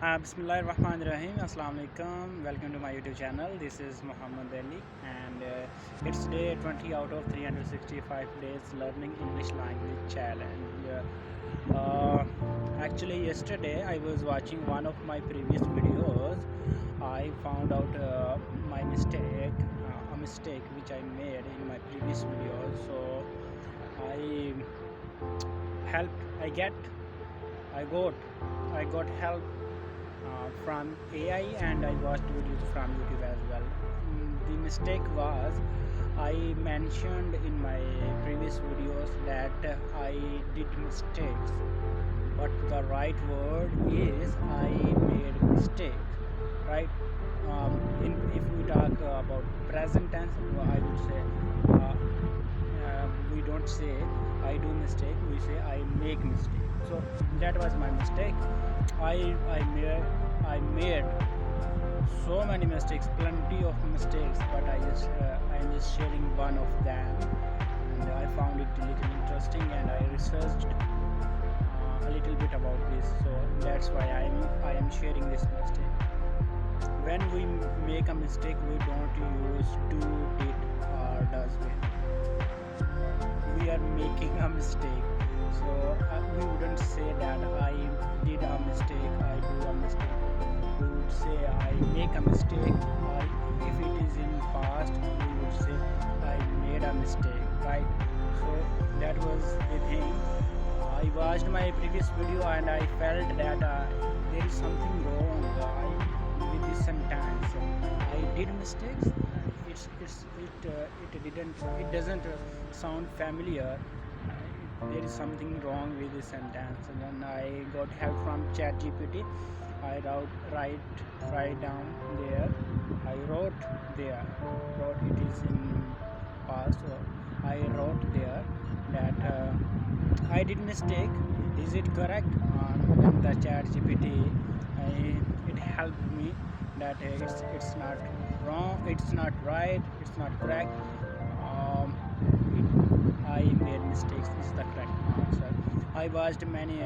Bismillahirrahmanirrahim. Assalamu alaikum. Welcome to my YouTube channel. This is Muhammad Ali, and it's day 20 out of 365 days learning English language challenge. Actually, yesterday I was watching one of my previous videos. I found out my mistake, a mistake which I made in my previous videos. So I helped. I got, I got help from AI, and I watched videos from YouTube as well. The mistake was I mentioned in my previous videos that I did mistakes, but the right word is I made mistake, right? If we talk about present tense, I would say we don't say I do mistake, we say I make mistake. So that was my mistake. I made so many mistakes, plenty of mistakes, but I'm just sharing one of them, and I found it a little interesting, and I researched a little bit about this. So that's why I am sharing this mistake. When we make a mistake, we don't use do, did, or does when we are making a mistake. So we wouldn't say that I did a mistake, I do a mistake. We would say I make a mistake, or if it is in past, we would say I made a mistake, right? So that was the thing. I watched my previous video and I felt that there is something wrong with this sentence. I did mistakes. It doesn't sound familiar. There is something wrong with this sentence. And then I got help from ChatGPT. I write down there. I wrote there. Wrote it is in past. So I wrote there that I did mistake. Is it correct? Then the ChatGPT it helped me that it's not wrong. It's not right. It's not correct. I made mistakes. This is the correct answer. I watched many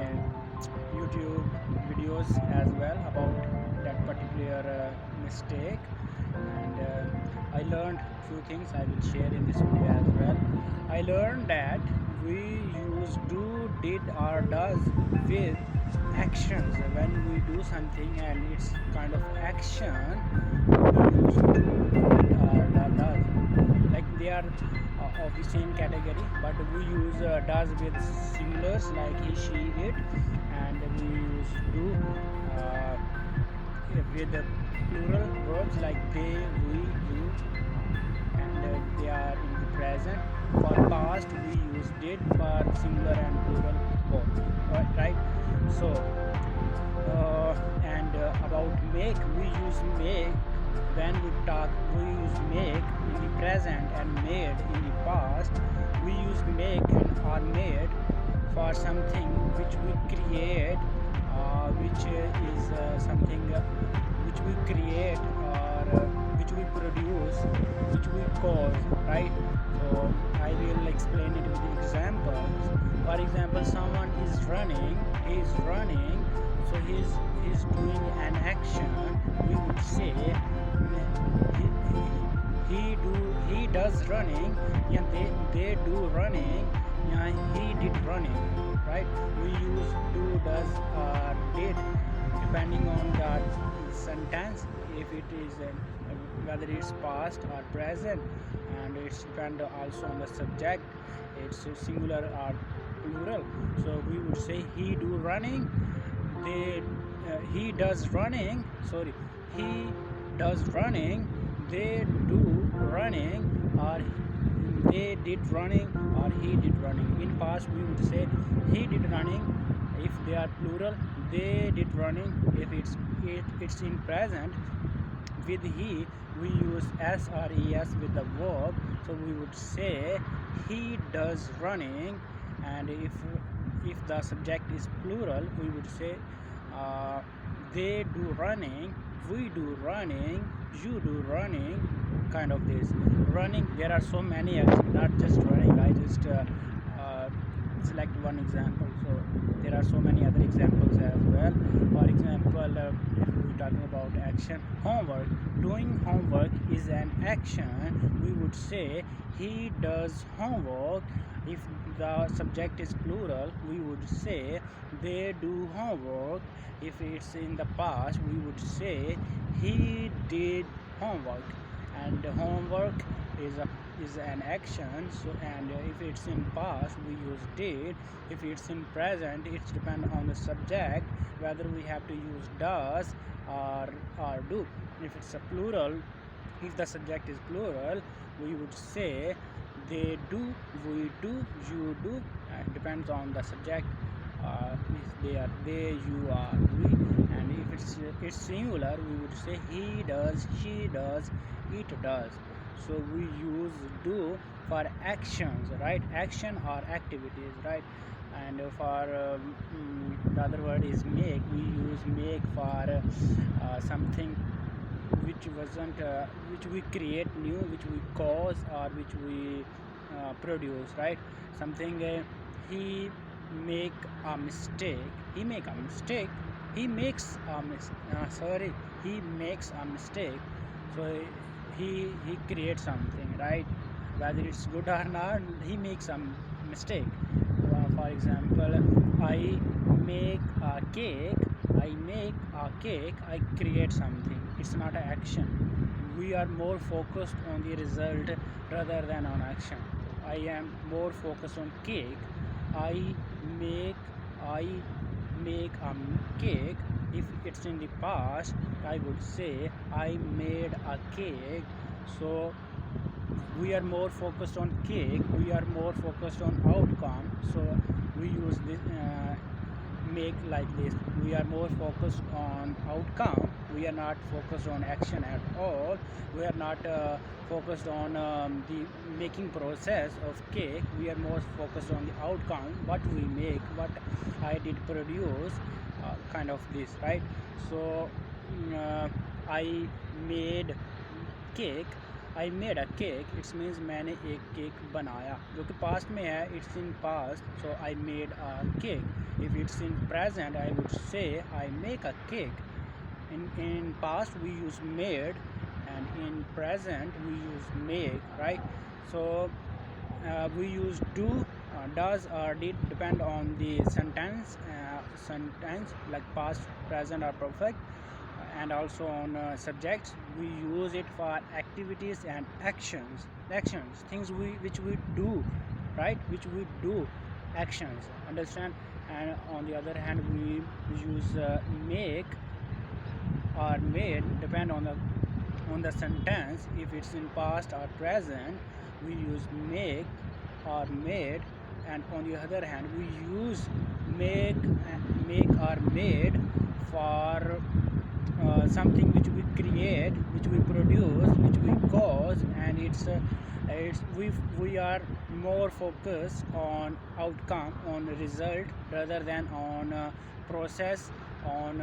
YouTube videos as well about that particular mistake, and I learned few things I will share in this video as well. I learned that we use do, did, or does with actions. When we do something and it's kind of action, we use do, did, or does. Like they are of the same category, but we use does with singulars like he, she, it, and we use do with the plural verbs like they, we, you, and they are in the present. For past, we use did for singular and plural both, right? So and about make, we use make. When we talk, we use make in the present and made in the past. We use make and are made for something which we create, which is something which we create, or which we produce, which we cause, right? So I will explain it with examples. For example, someone is running, he is running, so he's doing an action. We would say he does running, yeah, they do running, yeah, he did running, right? We use do, does, did depending on the sentence, if it is whether it's past or present, and it's depend also on the subject, it's singular or plural. So we would say he do running, he does running, sorry, he does running, they do running, or they did running, or he did running. In past we would say he did running if they are plural, they did running if it's in present. With he, we use s or es with the verb, so we would say he does running. And if the subject is plural, we would say they do running, we do running, you do running, kind of this. Running, there are so many actions, not just running. I just select one example. So there are so many other examples as well. For example, if we're talking about action, homework. Doing homework is an action. We would say he does homework. If the subject is plural, we would say they do homework. If it's in the past, we would say he did homework. And homework is an action. So, and if it's in past, we use did. If it's in present, it's depend on the subject whether we have to use does or do. If it's a plural, if the subject is plural, we would say they do, we do, you do. Depends on the subject. If they are they, you are we. And if it's singular, we would say he does, she does, it does. So we use do for actions, right? Action or activities, right? And for the other word is make. We use make for something which wasn't which we create new, which we cause, or which we produce, right? Something he make a mistake, he make a mistake, he makes a sorry, he makes a mistake. So he creates something, right? Whether it's good or not, he makes a mistake. For example, I make a cake, I make a cake, I create something. It's not an action. We are more focused on the result rather than on action. I am more focused on cake. I make I make a cake. If it's in the past, I would say I made a cake. So we are more focused on cake, we are more focused on outcome. So we use this make like this. We are more focused on outcome, we are not focused on action at all. We are not focused on the making process of cake. We are more focused on the outcome, what we make, what I did produce, kind of this, right? So I made cake, I made a cake, it's means मैंने एक cake बनाया, जो कि past में है, it's in past. So I made a cake. If it's in present, I would say I make a cake. in past we use made, and in present we use make, right? So we use do, does or did, depend on the sentence like past, present or perfect. And also on subjects, we use it for activities and actions, things which we do, right? Which we do, actions, understand? And on the other hand, we use make or made, depend on the sentence. If it's in past or present, we use make or made. And on the other hand, we use make or made for something which we create, which we produce, which we cause. And it's we are more focused on outcome, on result, rather than on process, on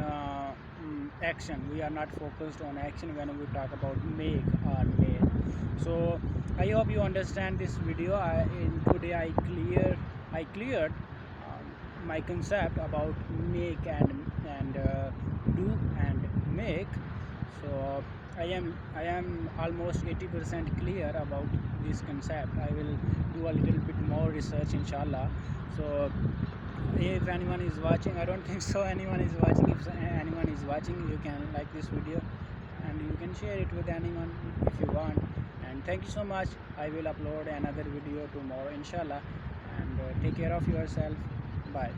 action. We are not focused on action when we talk about make or made. So I hope you understand this video. Today I cleared my concept about make and do and make. So I am almost 80% clear about this concept. I will do a little bit more research, inshallah. So if anyone is watching, I don't think so anyone is watching. If anyone is watching, you can like this video and you can share it with anyone if you want. And thank you so much. I will upload another video tomorrow, inshallah. And take care of yourself. Bye.